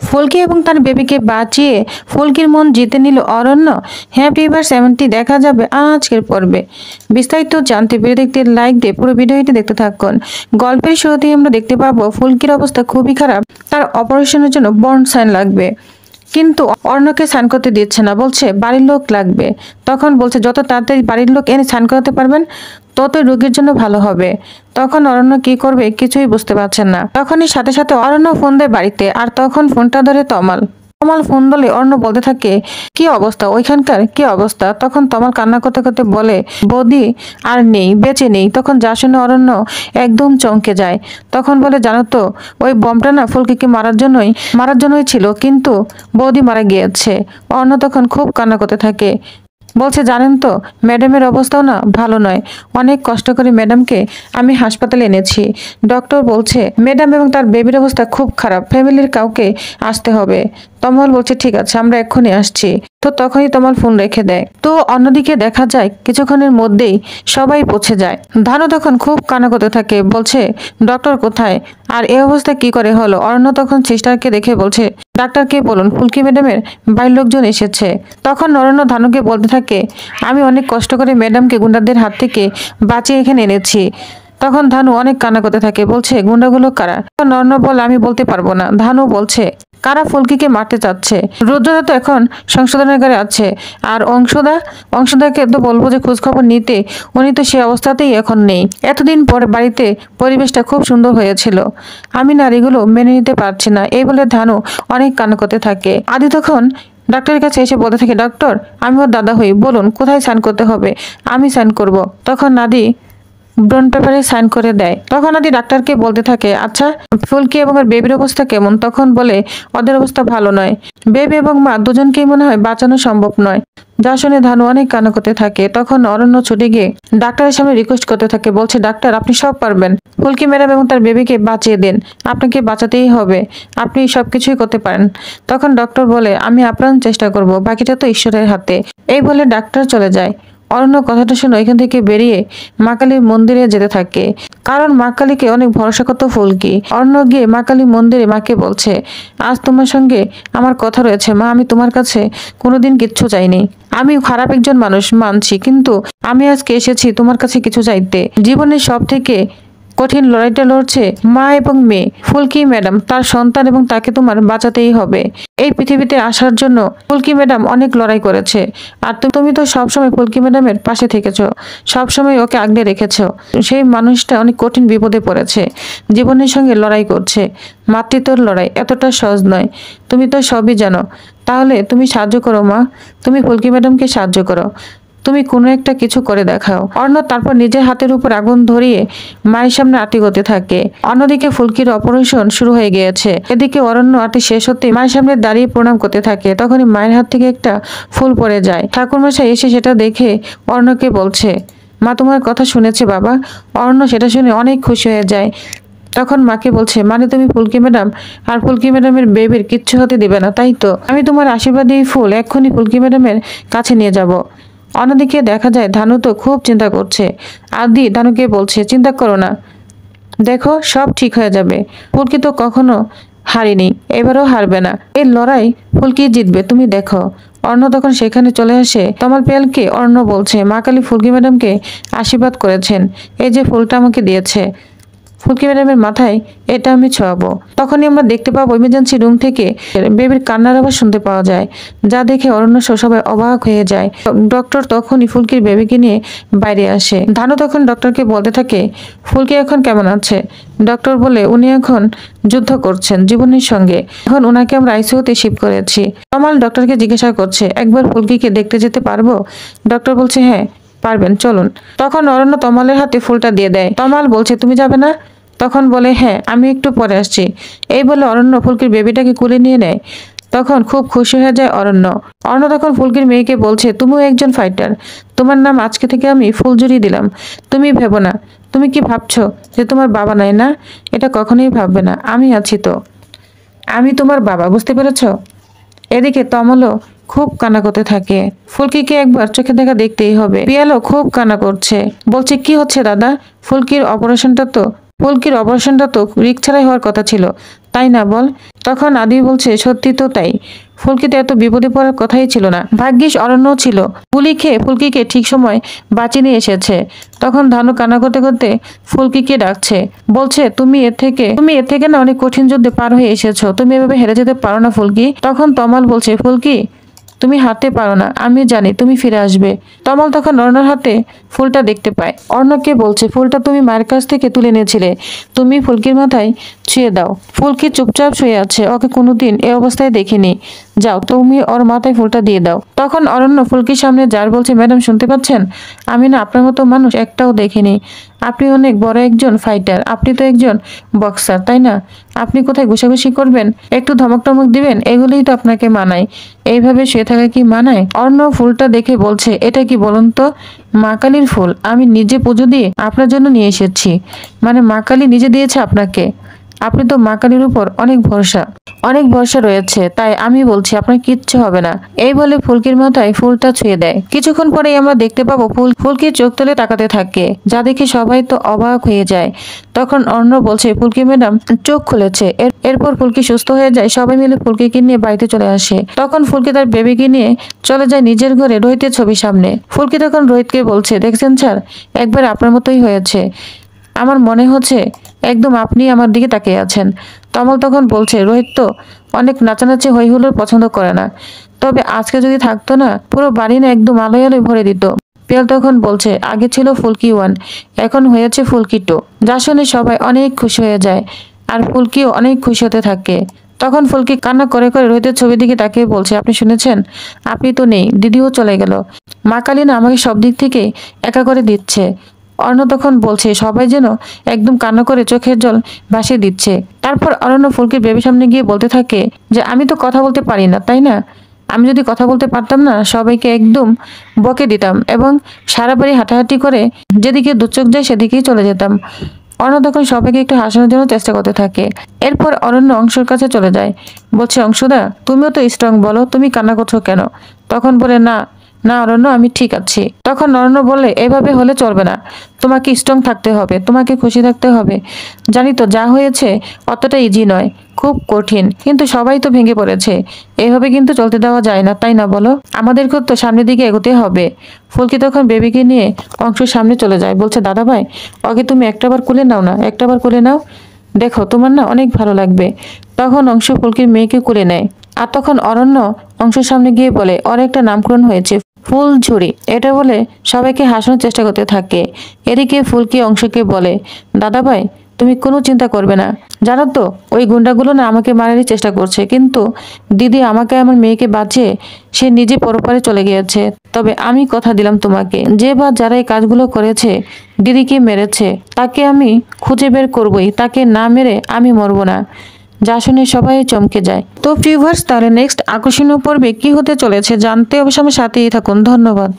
ফুলকি এবং তার বেবিকে বাঁচিয়ে ফুলকির মন জিতে নিল অরণ্য। হ্যাপি এভার 70 দেখা যাবে আজকের পর্বে। বিস্তারিত জানতে পেরে দেখতে লাইক দিয়ে পুরো ভিডিওটি দেখতে থাকুন। গল্পের শুরুতেই আমরা দেখতে পাবো ফুলকির অবস্থা খুবই খারাপ, তার অপারেশনের জন্য বন্ড সাইন লাগবে, কিন্তু অর্ণকে সাইন করতে দিচ্ছে না, বলছে বাড়ির লোক লাগবে। তখন বলছে যত তাড়াতাড়ি বাড়ির লোক এনে সাইন করাতে পারবেন ততই রোগীর জন্য ভালো হবে। তখন অরণ্য কি করবে কিছুই বুঝতে পারছেন না। তখনই সাথে সাথে অরণ্য ফোন দেয় বাড়িতে, আর তখন ফোনটা ধরে তমাল। তমাল ফোন ধরে অর্ণ বলতে থাকে কি অবস্থা ওইখানকার, কি অবস্থা। তখন তমাল কান্না করতে করতে বলে বৌদি আর নেই, বেঁচে নেই। তখন যা শুনে অরণ্য একদম চমকে যায়। তখন বলে জানো তো ওই বমটা না ফুলকিকে মারার জন্যই ছিল, কিন্তু বৌদি মারা গিয়েছে। অর্ণ তখন খুব কান্না করতে থাকে, বলছে জানেন তো ম্যাডামের অবস্থাও না ভালো নয়, অনেক কষ্ট করে ম্যাডামকে আমি হাসপাতালে এনেছি। ডক্টর বলছে ম্যাডাম এবং তার বেবির অবস্থা খুব খারাপ, ফ্যামিলির কাউকে আসতে হবে। তমাল বলছে ঠিক আছে আমরা এক্ষুনি আসছি। তো তখনই তমাল ফোন রেখে দেয়। তো অন্যদিকে দেখা যায় কিছুক্ষণের মধ্যেই সবাই পৌঁছে যায়। ধানু তখন খুব কান্না করতে থাকে, বলছে ডক্টর কোথায়, আর এই অবস্থা কি করে হলো। অরণ্য তখন সিস্টারকে দেখে বলছে ডাক্তারকে বলুন ফুলকি ম্যাডামের বাড়ির লোকজন এসেছে। তখন অরণ্য ধানুকে বলতে থাকে আমি অনেক কষ্ট করে ম্যাডামকে গুন্ডাদের হাত থেকে বাঁচিয়ে এখানে এনেছি। তখন ধানু অনেক কান্না করতে থাকে, বলছে গুন্ডাগুলো কারা। অরণ্য বলে আমি বলতে পারবো না। ধানু বলছে কারা ফুলকিকে মারতে চাচ্ছে। রুদ্রদা তো এখন সংশোধনাগারে আছে, আর অংশদাকে তো বলবো যে খোঁজখবর নিতে, উনি তো সে অবস্থাতেই এখন নেই। এতদিন পর বাড়িতে পরিবেশটা খুব সুন্দর হয়েছিল, আমি নারীগুলো মেনে নিতে পারছি না। এই বলে ধানু অনেক কান্না করতে থাকে। আদি তখন ডাক্তারের কাছে এসে বলতে থাকে ডক্টর আমি ওর দাদা হই, বলুন কোথায় সাইন করতে হবে, আমি সাইন করব। তখন নাদি ব্রন পেপারে সাইন করে দেয়। তখন আদি ডাক্তারকে বলতে থাকে আচ্ছা ফুলকি এবং ওর বেবির অবস্থা কেমন। তখন বলে ওদের অবস্থা ভালো নয়, বেবি এবং মা দুজনকেই মনে হয় বাঁচানো সম্ভব নয়। যা শুনে ধানু অনেক কান্না করতে থাকে। তখন অরণ্য ছুটে গিয়ে ডাক্তারের সামনে রিকোয়েস্ট করতে থাকে, বলছে ডাক্তার আপনি সব পারবেন, ফুলকি ম্যাডাম এবং তার বেবিকে বাঁচিয়ে দিন, আপনাকে বাঁচাতেই হবে, আপনি সবকিছুই করতে পারেন। তখন ডক্টর বলে আমি আপ্রাণ চেষ্টা করব, বাকিটা তো ঈশ্বরের হাতে। এই বলে ডাক্তার চলে যায়। অরণ্য কথাটা শুনে এখান থেকে বেরিয়ে মা কালীর মন্দিরে যেতে থাকে, কারণ মা কালীকে অনেক ভরসা করত ফুলকি। অরণ্য গিয়ে মা কালী মন্দিরে মাকে বলছে আজ তোমার সঙ্গে আমার কথা রয়েছে মা, আমি তোমার কাছে কোনোদিন কিচ্ছু চাইনি, আমি খারাপ একজন মানুষ মানছি, কিন্তু আমি আজকে এসেছি তোমার কাছে কিছু চাইতে। জীবনের সব থেকে কঠিন লড়াইটা লড়ছে মা এবং মেয়ে, ফুলকি ম্যাডাম তার সন্তান, এবং তাকে তোমার বাঁচাতেই হবে। এই পৃথিবীতে আসার জন্য ফুলকি ম্যাডাম অনেক লড়াই করেছে, আর তুমি তো সবসময় ফুলকি ম্যাডামের পাশে থেকেছো, সবসময় ওকে আগলে রেখেছো। সেই মানুষটা অনেক কঠিন বিপদে পড়েছে, জীবনের সঙ্গে লড়াই করছে। মাতৃত্বর লড়াই এতটা সহজ নয়, তুমি তো সবই জানো। তাহলে তুমি সাহায্য করো মা, তুমি ফুলকি ম্যাডামকে সাহায্য করো, তুমি কোনো একটা কিছু করে দেখাও। অর্ণ তারপর নিজের হাতের উপর আগুন ধরিয়ে মায়ের সামনে আরতি করতে থাকে। অন্যদিকে ফুলকির অপারেশন শুরু হয়ে গিয়েছে। এদিকে অরণ্য আরতি শেষ হতে মায়ের সামনে দাঁড়িয়ে প্রণাম করতে থাকে। তখনই মায়ের হাত থেকে একটা ফুল পড়ে যায়। ঠাকুরমশাই এসে সেটা দেখে অর্ণকে বলছে মা তোমার কথা শুনেছে বাবা। অর্ণ সেটা শুনে অনেক খুশি হয়ে যায়। তখন মাকে বলছে মানে তুমি ফুলকি ম্যাডাম আর ফুলকি ম্যাডামের বেবির কিচ্ছু হতে দিবে না তাই তো। আমি তোমার আশীর্বাদী ফুল এক্ষুনি ফুলকি ম্যাডামের কাছে নিয়ে যাব। অন্যদিকে দেখা যায় ধানু তো খুব চিন্তা করছে। আদি ধানুকে বলছে চিন্তা করো না, দেখো সব ঠিক হয়ে যাবে, ফুলকি তো কখনো হারিনি, এবারও হারবে না, এই লড়াই ফুলকি জিতবে তুমি দেখো। অর্ণ তখন সেখানে চলে আসে। তমাল পেয়ালকে অর্ণ বলছে মা কালী ফুলকি ম্যাডামকে আশীর্বাদ করেছেন, এই যে ফুলটা আমাকে দিয়েছে, ফুলকি ম্যাডামের মাথায় এটা আমি ছোঁয়াবো। তখনই আমরা দেখতে পাবো ইমার্জেন্সি রুম থেকে বেবির কান্নার আওয়াজ শুনতে পাওয়া যায়, যা দেখে অরণ্য সবাই অবাক হয়ে যায়। ডক্টর তখনই ফুলকির বেবিকে নিয়ে বাইরে আসে। ধানু তখন ডক্টরকে বলতে থাকে ফুলকি এখন কেমন আছে। ডক্টর বলে উনি এখন যুদ্ধ করছেন জীবনের সঙ্গে, এখন ওনাকে আমরা আইসিইউতে শিফট করেছি। তমাল ডক্টরকে জিজ্ঞাসা করছে একবার ফুলকিকে দেখতে যেতে পারবো। ডক্টর বলছে হ্যাঁ পারবেন, চলুন। তখন অরণ্য তমালের হাতে ফুলটা দিয়ে দেয়। তমাল বলছে তুমি যাবে না। তখন বলে হ্যাঁ আমি একটু পরে আসছি। এই বলে অরণ্য ফুলকির বেবিটাকে কুলে নিয়ে নেয়। তখন খুব খুশি হয়ে যায় অরণ্য। অরণ্য তখন ফুলকির মেয়েকে বলছে তুমিও একজন ফাইটার, তোমার নাম আজকে থেকে আমি ফুলজুরি দিলাম। তুমি ভেবো না, তুমি কি ভাবছো যে তোমার বাবা নাই না, এটা কখনোই ভাববে না, আমি আছি তো, আমি তোমার বাবা, বুঝতে পেরেছ। এদিকে তমলও খুব কান্না করতে থাকে, ফুলকিকে একবার চোখে দেখা দেখতেই হবে। পিয়ালো খুব কান্না করছে, বলছে কি হচ্ছে দাদা, ফুলকির অপারেশনটা তো রিস্ক ছাড়াই হওয়ার কথা ছিল, তাই না বল? তখন আদি বলছে, সত্যি তো তাই। ফুলকিতে এত বিপদে পড়ার কথাই ছিল না। ভাগ্যিস অরণ্য ছিল। গুলি খেয়ে ফুলকিকে ঠিক সময় বাঁচিয়ে নিয়ে এসেছে। তখন ধানু কান্না করতে করতে ফুলকিকে ডাকছে, বলছে তুমি এর থেকে না অনেক কঠিন যুদ্ধে পার হয়ে এসেছো, তুমি এভাবে হেরে যেতে পারো না ফুলকি। তখন তমাল বলছে, ফুলকি তুমি হাঁটতে পারো না, আমি জানি, তুমি ফিরে আসবে। তমাল তখন অর্ণর হাতে ফুলটা দেখতে পায়। অর্ণকে বলছে, ফুলটা তুমি মায়ের কাছ থেকে তুলে নিয়েছিলে, তুমি ফুলকির মাথায় ছুঁয়ে দাও। ফুলকি চুপচাপ শুয়ে আছে, ওকে কোনোদিন এ অবস্থায় দেখিনি। যাও, তুমি ওর মাথায় ফুলটা দিয়ে দাও। তখন অরণ্য ফুলকির সামনে যার বলছে, ম্যাডাম শুনতে পাচ্ছেন? আমি না আপনার মতো মানুষ একটাও দেখিনি। আপনি অনেক বড় একজন ফাইটার, আপনি তো একজন বক্সার, তাই না? আপনি কোথায় ঘুষাঘুষি করবেন, একটু ধমক টমক দিবেন, এগুলোই তো আপনাকে মানায়। এইভাবে শুয়ে থাকা কি মানায়? অর্ণ ফুলটা দেখে বলছে, এটা কি বলুন তো? মা কালীর ফুল, আমি নিজে পুজো দিয়ে আপনার জন্য নিয়ে এসেছি। মানে মা কালী নিজে দিয়েছে আপনাকে? আপনি তো মা কালীর উপর অনেক ভরসা রয়েছে, তাই আমি বলছি আপনার কিচ্ছু হবে না। এই বলে ফুলকির মাথায় ফুলটা ছুঁয়ে দেয়। কিছুক্ষণ পরেই আমরা দেখতে পাবো ফুলকির চোখ তুলে তাকাতে থাকে, যা দেখে সবাই তো অবাক হয়ে যায়। তখন অর্ণ বলছে, ফুলকি ম্যাডাম চোখ খুলেছে। এরপর ফুলকি সুস্থ হয়ে যায়। সবাই মিলে ফুলকিকে নিয়ে বাড়িতে চলে আসে। তখন ফুলকি তার বেবিকে নিয়ে চলে যায় নিজের ঘরে রোহিতের ছবির সামনে। ফুলকি তখন রোহিতকে বলছে, দেখছেন স্যার, একবার আপনার মতোই হয়েছে। আমার মনে হচ্ছে একদম আপনি আমার দিকে তাকিয়ে আছেন। তমাল তখন বলছে, রোহিত তো অনেক নাচানাচি হই হুল্লোড় পছন্দ করে না, তবে আজকে যদি থাকতো না, পুরো বাড়ি না একদম আলোয় আলোয় ভরে দিত। পিয়াল তখন বলছে, আগে ছিল ফুলকি 1, এখন হয়েছে ফুলকি 2। যা শুনে সবাই অনেক খুশি হয়ে যায়, আর ফুলকিও অনেক খুশি হতে থাকে। তখন ফুলকি কান্না করে করে রোহিতের ছবির দিকে তাকিয়ে বলছে, আপনি শুনেছেন? আপনি তো নেই, দিদিও চলে গেল। মা কালী না আমাকে সব দিক থেকে একা করে দিচ্ছে। অর্ণ তখন বলছে, সবাই যেন একদম কান্না করে চোখের জল ভাসিয়ে দিচ্ছে। তারপর অরণ্য ফুলকির বেবির সামনে গিয়ে বলতে থাকে যে, আমি তো কথা বলতে পারি না, তাই না? আমি যদি কথা বলতে পারতাম না, সবাইকে একদম বকে দিতাম এবং সারা বাড়ি হাঁটাহাঁটি করে যেদিকে দু চোখ যায় সেদিকেই চলে যেতাম। অর্ণ তখন সবাইকে একটু হাসানোর জন্য চেষ্টা করতে থাকে। এরপর অরণ্য অংশুর কাছে চলে যায়, বলছে, অংশুদা তুমিও তো স্ট্রং, বলো তুমি কান্না করছো কেন? তখন বলে, না না অরণ্য, আমি ঠিক আছি। তখন অরণ্য বলে, এভাবে হলে চলবে না, তোমাকে স্ট্রং থাকতে হবে, তোমাকে খুশি থাকতে হবে। জানি তো যা হয়েছে অতটা ইজি নয়, খুব কঠিন, কিন্তু সবাই তো ভেঙে পড়েছে। এভাবে কিন্তু চলতে দেওয়া যায় না, তাই না বলো? আমাদেরকে তো সামনের দিকে এগোতে হবে। ফুলকি তখন বেবিকে নিয়ে অংশুর সামনে চলে যায়, বলছে, দাদা ভাই ওকে তুমি একটাবার কোলে নাও না, একটাবার কোলে নাও, দেখো তোমার না অনেক ভালো লাগবে। তখন অংশু ফুলকির মেয়েকে কোলে নেয়। আর তখন অরণ্য অংশের সামনে গিয়ে বলে, ওর একটা নামকরণ হয়েছে ফুলঝুরি। এটা বলে সবাইকে হাসানোর চেষ্টা করতে থাকে। এদিকে ফুলকি অংশকে বলে, দাদা ভাই তুমি কোনো চিন্তা করবে না, জানো তো ওই গুন্ডাগুলো না আমাকে মারারই চেষ্টা করছে, কিন্তু দিদি আমাকে আমার মেয়েকে বাঁচিয়ে সে নিজে পরপারে চলে গিয়েছে। তবে আমি কথা দিলাম তোমাকে, যে বা যারা এই কাজগুলো করেছে, দিদিকে মেরেছে, তাকে আমি খুঁজে বের করবই, তাকে না মেরে আমি মরবো না। যা শুনে সবাই চমকে যায়। তো ভিউয়ার্স, তাহলে নেক্সট আকর্ষণীয় পর্বে কি হতে চলেছে জানতে অবশ্যই আমার সাথেই থাকুন। ধন্যবাদ।